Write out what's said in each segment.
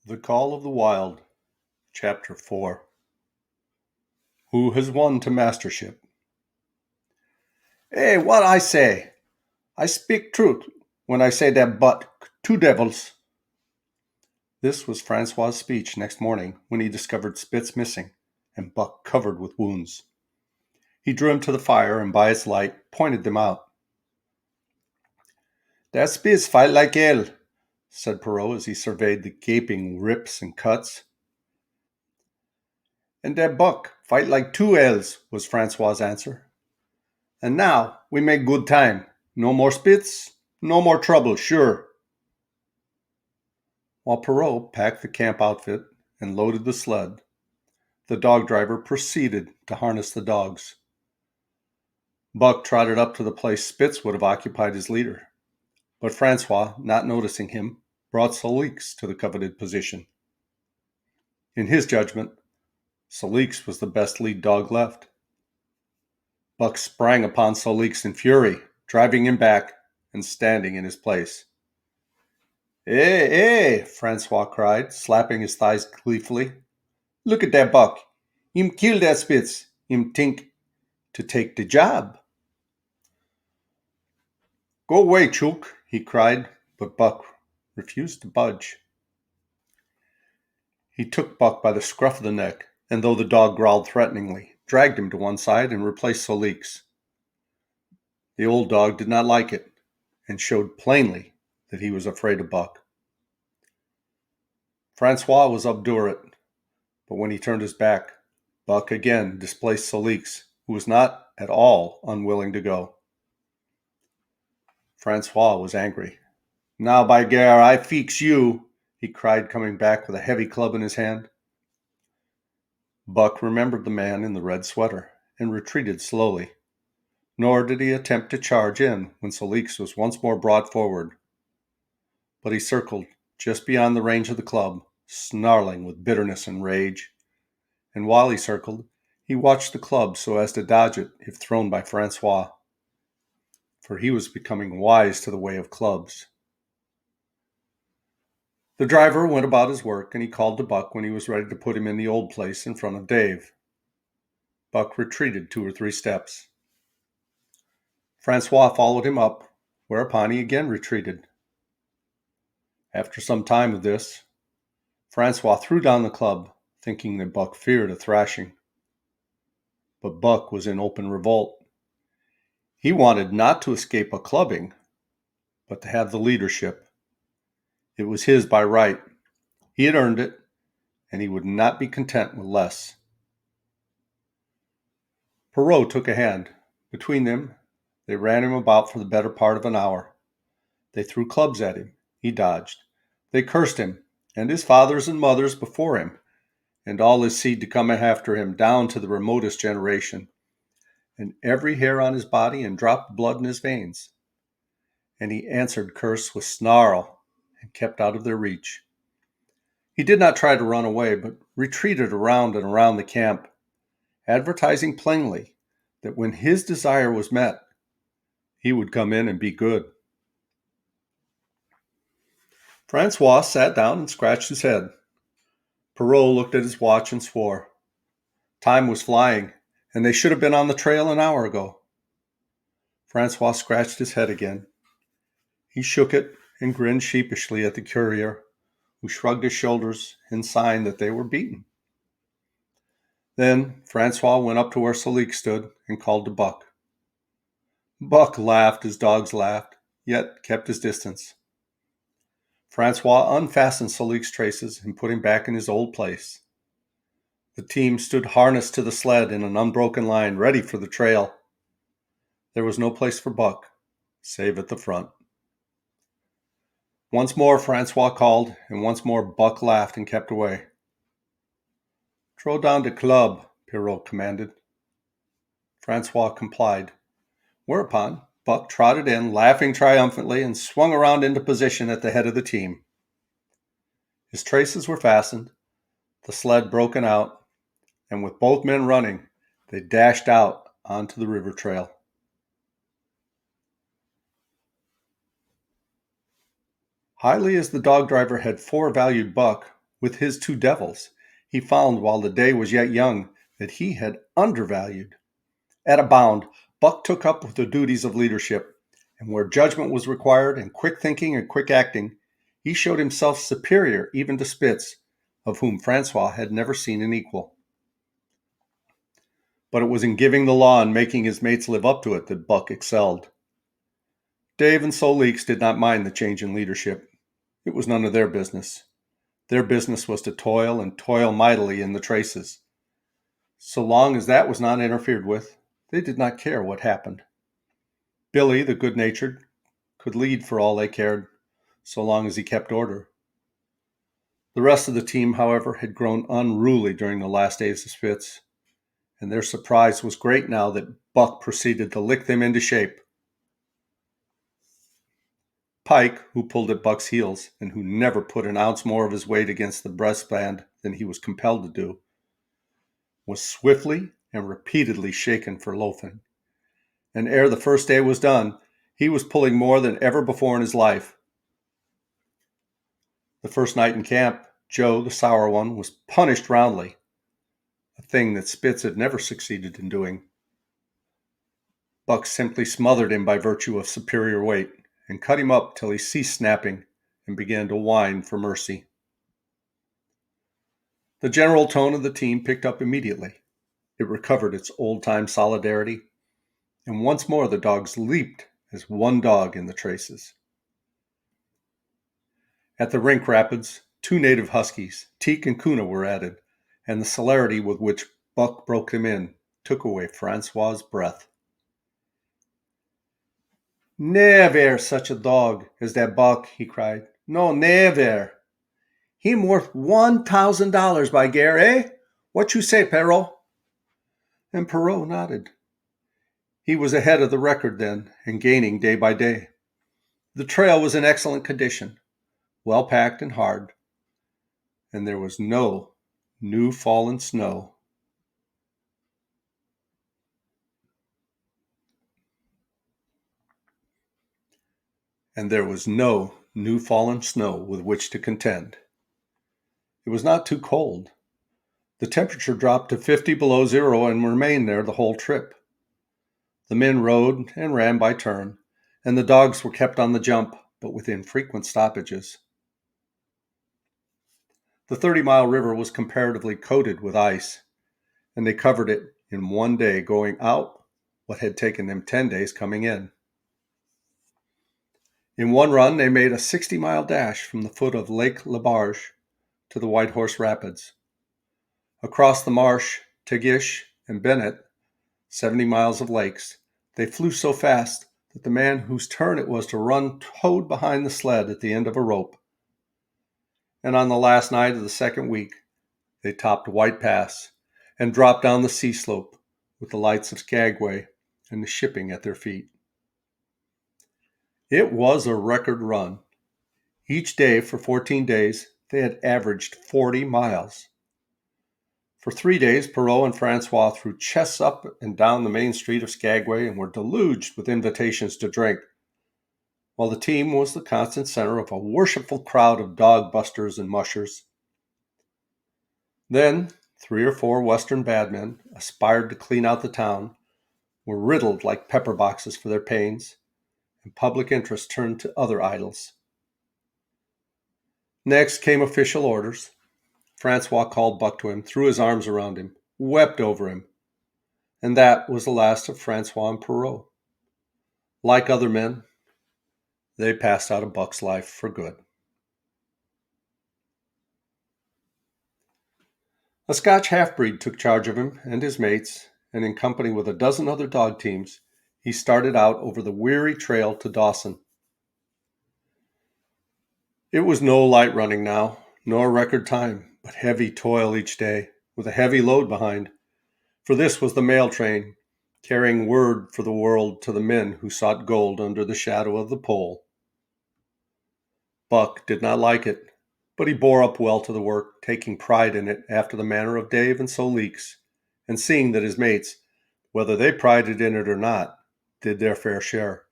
The Call of the Wild, Chapter 4. Who has won to mastership? Hey, what I say? I speak truth when I say that but two devils. This was Francois's speech next morning when he discovered Spitz missing and Buck covered with wounds. He drew him to the fire and by its light pointed them out. That Spitz fight like hell, said Perrault as he surveyed the gaping rips and cuts. And that Buck fight like two hells, was Francois's answer. And now we make good time. No more Spitz, no more trouble, sure. While Perrault packed the camp outfit and loaded the sled, the dog driver proceeded to harness the dogs. Buck trotted up to the place Spitz would have occupied as leader, but Francois, not noticing him, brought Solix to the coveted position. In his judgment, Solix was the best lead dog left. Buck sprang upon Solix in fury, driving him back and standing in his place. Hey, hey, Francois cried, slapping his thighs gleefully. Look at that Buck. Him kill that Spitz. Him think to take the job. Go away, Chook, he cried, but Buck refused to budge. He took Buck by the scruff of the neck, and though the dog growled threateningly, dragged him to one side and replaced Solix. The old dog did not like it, and showed plainly that he was afraid of Buck. Francois was obdurate, but when he turned his back, Buck again displaced Solix, who was not at all unwilling to go. Francois was angry. Now, by gare, I feex you, he cried, coming back with a heavy club in his hand. Buck remembered the man in the red sweater and retreated slowly, nor did he attempt to charge in when Solix was once more brought forward. But he circled just beyond the range of the club, snarling with bitterness and rage. And while he circled, he watched the club so as to dodge it if thrown by Francois, for he was becoming wise to the way of clubs. The driver went about his work, and he called to Buck when he was ready to put him in the old place in front of Dave. Buck retreated 2 or 3 steps. Francois followed him up, whereupon he again retreated. After some time of this, Francois threw down the club, thinking that Buck feared a thrashing. But Buck was in open revolt. He wanted not to escape a clubbing, but to have the leadership. It was his by right. He had earned it, and he would not be content with less. Perrault took a hand. Between them, they ran him about for the better part of an hour. They threw clubs at him. He dodged. They cursed him, and his fathers and mothers before him, and all his seed to come after him down to the remotest generation, and every hair on his body and drop of blood in his veins. And he answered curse with snarl and kept out of their reach. He did not try to run away, but retreated around and around the camp, advertising plainly that when his desire was met, he would come in and be good. Francois sat down and scratched his head. Perrault looked at his watch and swore. Time was flying, and they should have been on the trail an hour ago. Francois scratched his head again. He shook it and grinned sheepishly at the courier, who shrugged his shoulders in sign that they were beaten. Then Francois went up to where Solix stood and called to Buck. Buck laughed as dogs laughed, yet kept his distance. Francois unfastened Solix's traces and put him back in his old place. The team stood harnessed to the sled in an unbroken line, ready for the trail. There was no place for Buck, save at the front. Once more Francois called, and once more Buck laughed and kept away. Throw down the club, Perrault commanded. Francois complied, whereupon Buck trotted in, laughing triumphantly, and swung around into position at the head of the team. His traces were fastened, the sled broken out, and with both men running, they dashed out onto the river trail. Highly as the dog driver had forevalued Buck, With his two devils, he found while the day was yet young that he had undervalued. At a bound, Buck took up with the duties of leadership, and where judgment was required and quick thinking and quick acting, he showed himself superior even to Spitz, of whom Francois had never seen an equal. But it was in giving the law and making his mates live up to it that Buck excelled. Dave and Sol Leeks did not mind the change in leadership. It was none of their business. Their business was to toil and toil mightily in the traces. So long as that was not interfered with, they did not care what happened. Billy, the good-natured, could lead for all they cared, so long as he kept order. The rest of the team, however, had grown unruly during the last days of Spitz, and their surprise was great now that Buck proceeded to lick them into shape. Pike, who pulled at Buck's heels and who never put an ounce more of his weight against the breastband than he was compelled to do, was swiftly and repeatedly shaken for loafing. And ere the first day was done, he was pulling more than ever before in his life. The first night in camp, Joe, the sour one, was punished roundly, a thing that Spitz had never succeeded in doing. Buck simply smothered him by virtue of superior weight, and cut him up till he ceased snapping and began to whine for mercy. The general tone of the team picked up immediately. It recovered its old-time solidarity, and once more the dogs leaped as one dog in the traces. At the rink rapids, 2 native huskies, Teak and Kuna, were added, and the celerity with which Buck broke them in took away Francois's breath. "Never such a dog as that Buck," he cried. "No, never. Him worth $1,000 by Gare, eh? What you say, Perrault?" And Perrault nodded. He was ahead of the record then, and gaining day by day. The trail was in excellent condition, well packed and hard, and there was no new fallen snow. With which to contend. It was not too cold. The temperature dropped to 50 below zero and remained there the whole trip. The men rode and ran by turn, and the dogs were kept on the jump, but with infrequent stoppages. The 30-mile river was comparatively coated with ice, and they covered it in one day going out what had taken them 10 days coming in. In one run, they made a 60-mile dash from the foot of Lake Labarge to the White Horse Rapids. Across the marsh, Tagish and Bennett, 70 miles of lakes, they flew so fast that the man whose turn it was to run towed behind the sled at the end of a rope. And on the last night of the second week, they topped White Pass and dropped down the sea slope with the lights of Skagway and the shipping at their feet. It was a record run. Each day for 14 days, they had averaged 40 miles. For 3 days, Perrault and Francois threw chests up and down the main street of Skagway and were deluged with invitations to drink, while the team was the constant center of a worshipful crowd of dog busters and mushers. Then 3 or 4 Western badmen aspired to clean out the town, were riddled like pepper boxes for their pains, and public interest turned to other idols. Next came official orders. Francois called Buck to him, threw his arms around him, wept over him. And that was the last of Francois and Perrault. Like other men, they passed out of Buck's life for good. A Scotch half-breed took charge of him and his mates, and in company with a dozen other dog teams, he started out over the weary trail to Dawson. It was no light running now, nor record time, but heavy toil each day, with a heavy load behind. For this was the mail train, carrying word for the world to the men who sought gold under the shadow of the pole. Buck did not like it, but he bore up well to the work, taking pride in it after the manner of Dave and Sol Leeks, and seeing that his mates, whether they prided in it or not, did their fair share.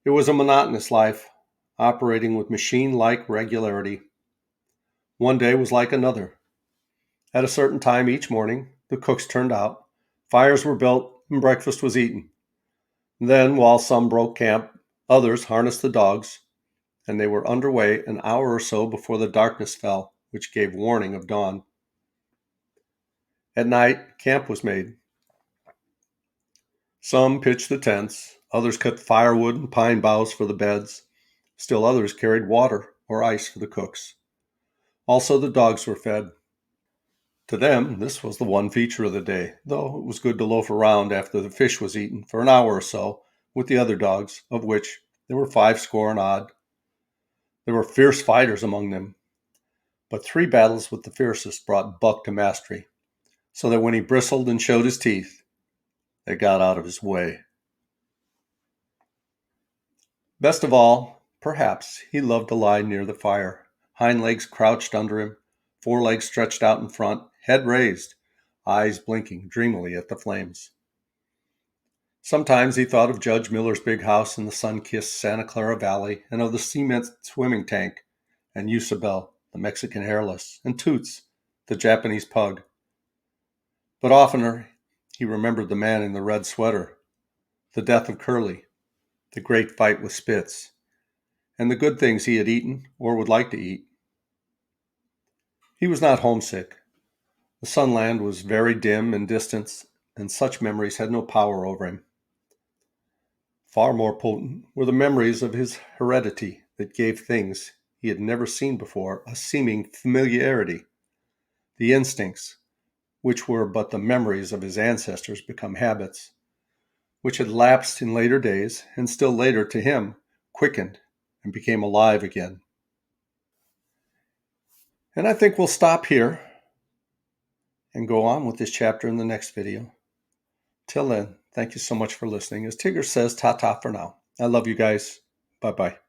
It was a monotonous life, operating with machine-like regularity. One day was like another. At a certain time each morning, the cooks turned out, fires were built, and breakfast was eaten. Then, while some broke camp, others harnessed the dogs, and they were underway an hour or so before the darkness fell, which gave warning of dawn. At night, camp was made. Some pitched the tents, others cut firewood and pine boughs for the beds. Still others carried water or ice for the cooks. Also, the dogs were fed. To them, this was the one feature of the day, though it was good to loaf around after the fish was eaten for an hour or so with the other dogs, of which there were 50 and odd. There were fierce fighters among them, but 3 battles with the fiercest brought Buck to mastery, so that when he bristled and showed his teeth, they got out of his way. Best of all, perhaps, he loved to lie near the fire, hind legs crouched under him, forelegs stretched out in front, head raised, eyes blinking dreamily at the flames. Sometimes he thought of Judge Miller's big house in the sun-kissed Santa Clara Valley, and of the cement swimming tank, and Eusebel, the Mexican hairless, and Toots, the Japanese pug. But oftener he remembered the man in the red sweater, the death of Curly, the great fight with Spitz, and the good things he had eaten or would like to eat. He was not homesick. The Sunland was very dim and distant, and such memories had no power over him. Far more potent were the memories of his heredity that gave things he had never seen before a seeming familiarity, the instincts, which were but the memories of his ancestors become habits, which had lapsed in later days, and still later to him, quickened and became alive again. And I think we'll stop here and go on with this chapter in the next video. Till then, thank you so much for listening. As Tigger says, ta-ta for now. I love you guys. Bye-bye.